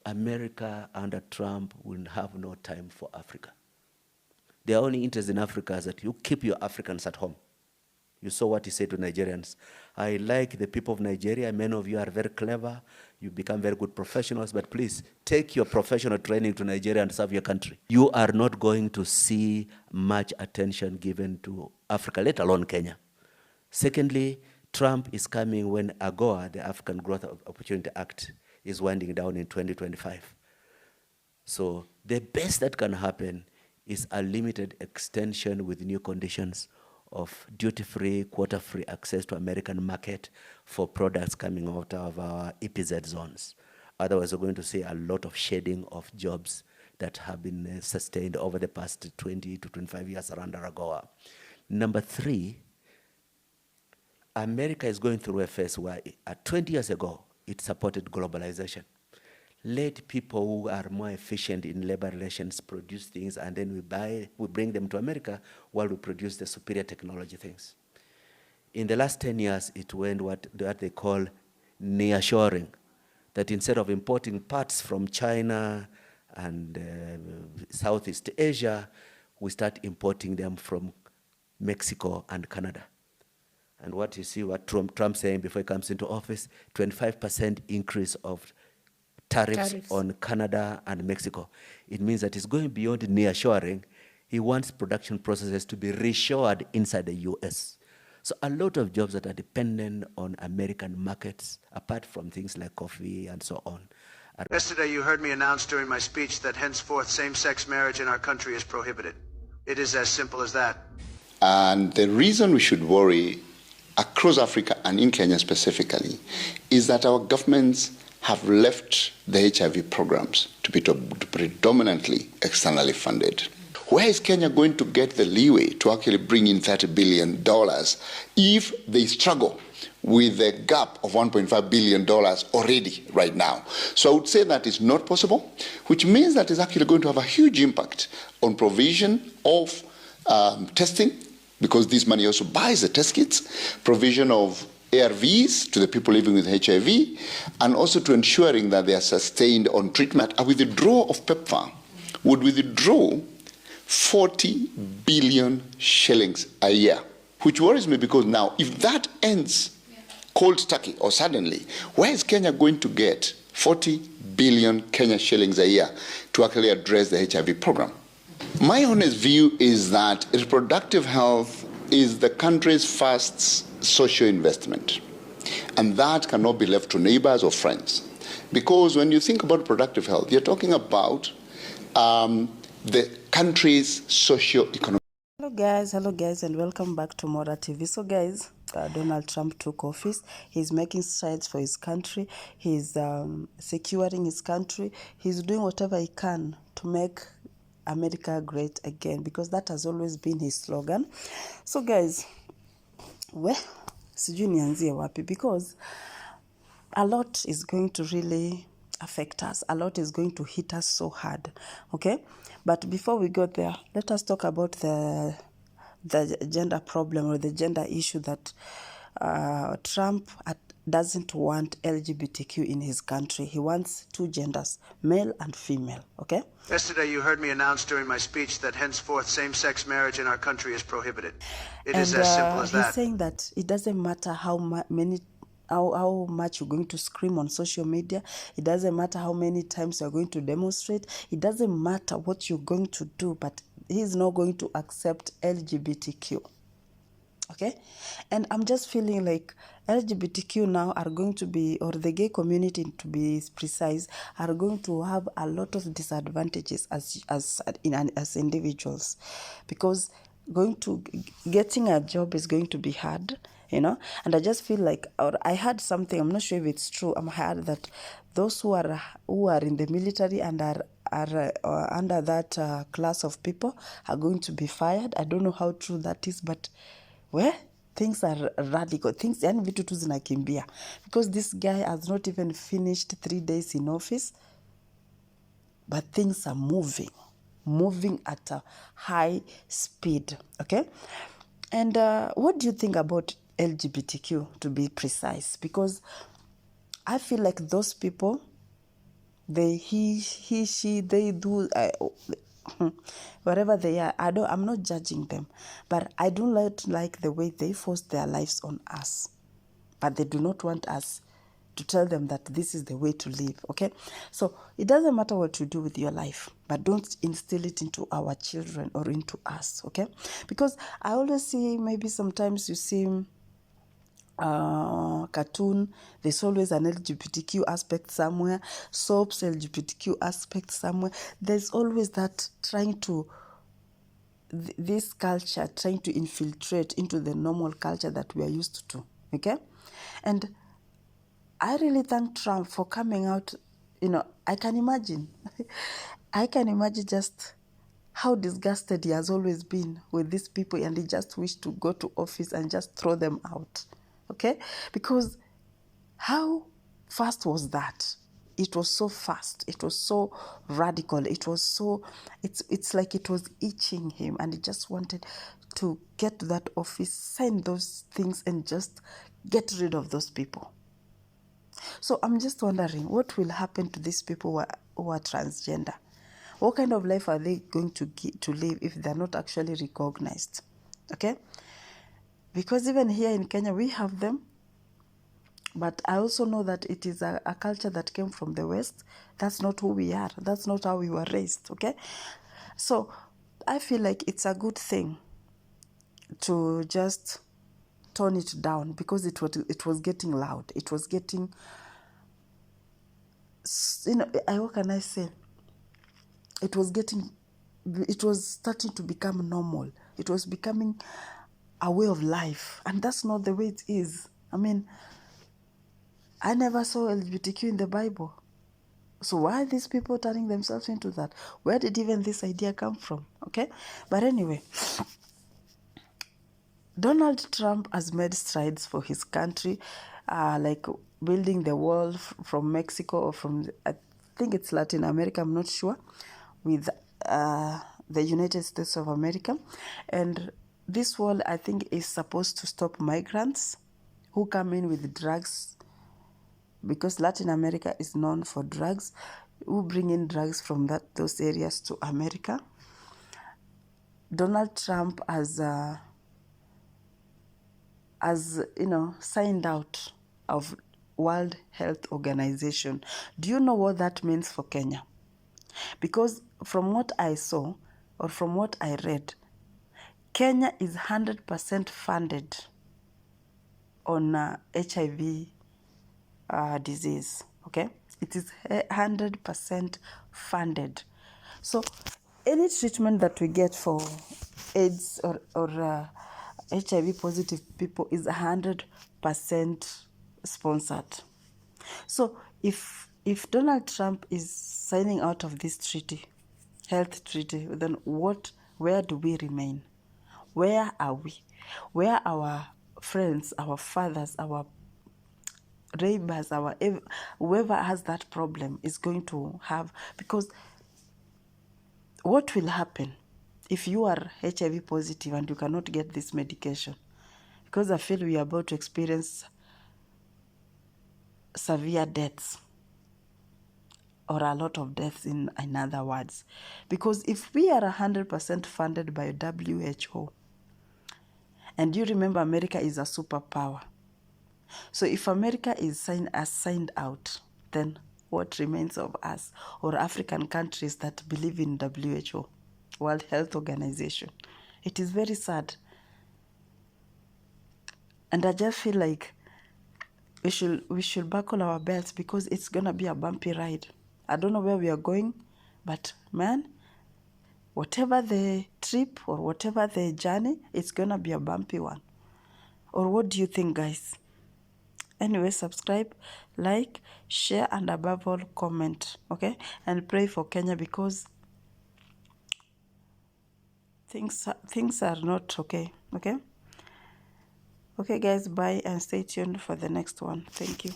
America under Trump will have no time for Africa. Their only interest in Africa is that you keep your Africans at home. You saw what he said to Nigerians. I like the people of Nigeria. Many of you are very clever. You become very good professionals, but please take your professional training to Nigeria and serve your country. You are not going to see much attention given to Africa, let alone Kenya. Secondly, Trump is coming when AGOA, the African Growth Opportunity Act, is winding down in 2025. So the best that can happen is a limited extension with new conditions of duty-free, quota-free access to American market for products coming out of our EPZ zones. Otherwise, we're going to see a lot of shedding of jobs that have been sustained over the past 20 to 25 years around AGOA. Number three, America is going through a phase where 20 years ago, it supported globalization. Let people who are more efficient in labor relations produce things, and then we bring them to America while we produce the superior technology things. In the last 10 years, it went what they call nearshoring, that instead of importing parts from China and Southeast Asia, we start importing them from Mexico and Canada. And what you see, what Trump saying before he comes into office, 25% increase of tariffs on Canada and Mexico. It means that it's going beyond nearshoring. He wants production processes to be reshored inside the US. So a lot of jobs that are dependent on American markets, apart from things like coffee and so on. Yesterday, you heard me announce during my speech that henceforth same-sex marriage in our country is prohibited. It is as simple as that. And the reason we should worry across Africa and in Kenya specifically is that our governments have left the HIV programs to be predominantly externally funded. Where is Kenya going to get the leeway to actually bring in $30 billion if they struggle with a gap of $1.5 billion already right now? So I would say that is not possible, which means that it's actually going to have a huge impact on provision of testing, because this money also buys the test kits, provision of ARVs to the people living with HIV, and also to ensuring that they are sustained on treatment. A withdrawal of PEPFAR would withdraw 40 billion shillings a year, which worries me, because now if that ends cold turkey or suddenly, where is Kenya going to get 40 billion Kenya shillings a year to actually address the HIV program? My honest view is that reproductive health is the country's first social investment, and that cannot be left to neighbors or friends. Because when you think about reproductive health, you're talking about the country's socio-economic. Hello guys, and welcome back to Mora TV. So guys, Donald Trump took office. He's making strides for his country. He's securing his country. He's doing whatever he can to make America great again, because that has always been his slogan. So guys, sijui nianzie wapi, because a lot is going to really affect us. A lot is going to hit us so hard, okay? But before we go there, let us talk about the gender problem, or the gender issue, that Trump doesn't want LGBTQ in his country. He wants two genders, male and female, okay? Yesterday, you heard me announce during my speech that henceforth same-sex marriage in our country is prohibited. It is as simple as that. He's saying that it doesn't matter how much you're going to scream on social media. It doesn't matter how many times you're going to demonstrate. It doesn't matter what you're going to do, but he's not going to accept LGBTQ. Okay? And I'm just feeling like LGBTQ now are going to be, or the gay community to be precise, are going to have a lot of disadvantages as individuals, because getting a job is going to be hard, you know. And I just feel like, or I heard something, I'm not sure if it's true, I heard that those who are in the military and are under that class of people are going to be fired. I don't know how true that is, but things are radical. Things, yani vitu tu zinakimbia. Because this guy has not even finished 3 days in office, but things are moving at a high speed, okay? And what do you think about LGBTQ, to be precise? Because I feel like those people They, he, she, they do, whatever they are. I'm not judging them, but I do not like the way they force their lives on us. But they do not want us to tell them that this is the way to live, okay? So it doesn't matter what you do with your life, but don't instill it into our children or into us, okay? Because I always see, maybe sometimes you see cartoon, there's always an LGBTQ aspect somewhere, soaps, LGBTQ aspect somewhere. There's always that trying to, this culture trying to infiltrate into the normal culture that we are used to, okay? And I really thank Trump for coming out. I can imagine. I can imagine just how disgusted he has always been with these people, and he just wished to go to office and just throw them out. Okay? Because how fast was that? It was so fast. It was so radical. It was so, it's like it was itching him, and he just wanted to get to that office, sign those things, and just get rid of those people. So I'm just wondering, what will happen to these people who are transgender? What kind of life are they going to live if they're not actually recognized? Okay? Because even here in Kenya, we have them. But I also know that it is a culture that came from the West. That's not who we are. That's not how we were raised, okay? So I feel like it's a good thing to just tone it down, because it was getting loud. It was getting, what can I say? It was starting to become normal. It was becoming a way of life. And that's not the way it is. I mean, I never saw LGBTQ in the Bible. So why are these people turning themselves into that? Where did even this idea come from? Okay? But anyway, Donald Trump has made strides for his country, like building the wall from Mexico, or from, I think it's Latin America, I'm not sure, with the United States of America. And this wall, I think, is supposed to stop migrants who come in with drugs, because Latin America is known for drugs, who bring in drugs from those areas to America. Donald Trump has signed out of World Health Organization. Do you know what that means for Kenya? Because from what I saw, or from what I read, Kenya is 100% funded on HIV disease, okay? It is 100% funded. So any treatment that we get for AIDS or HIV positive people is 100% sponsored. So if Donald Trump is signing out of this treaty, health treaty, then where do we remain? Where are we? Where our friends, our fathers, our neighbors, whoever has that problem is going to have? Because what will happen if you are HIV positive and you cannot get this medication? Because I feel we are about to experience severe deaths, or a lot of deaths in other words. Because if we are 100% funded by WHO, and you remember America is a superpower, so if America is signed out, then what remains of us, or African countries that believe in WHO, World Health Organization? It is very sad. And I just feel like we should buckle our belts, because it's gonna be a bumpy ride. I don't know where we are going, but man, whatever the trip or whatever the journey, it's gonna be a bumpy one. Or what do you think, guys? Anyway, subscribe, like, share, and above all, comment, okay? And pray for Kenya, because things are not okay, okay? Okay, guys, bye, and stay tuned for the next one. Thank you.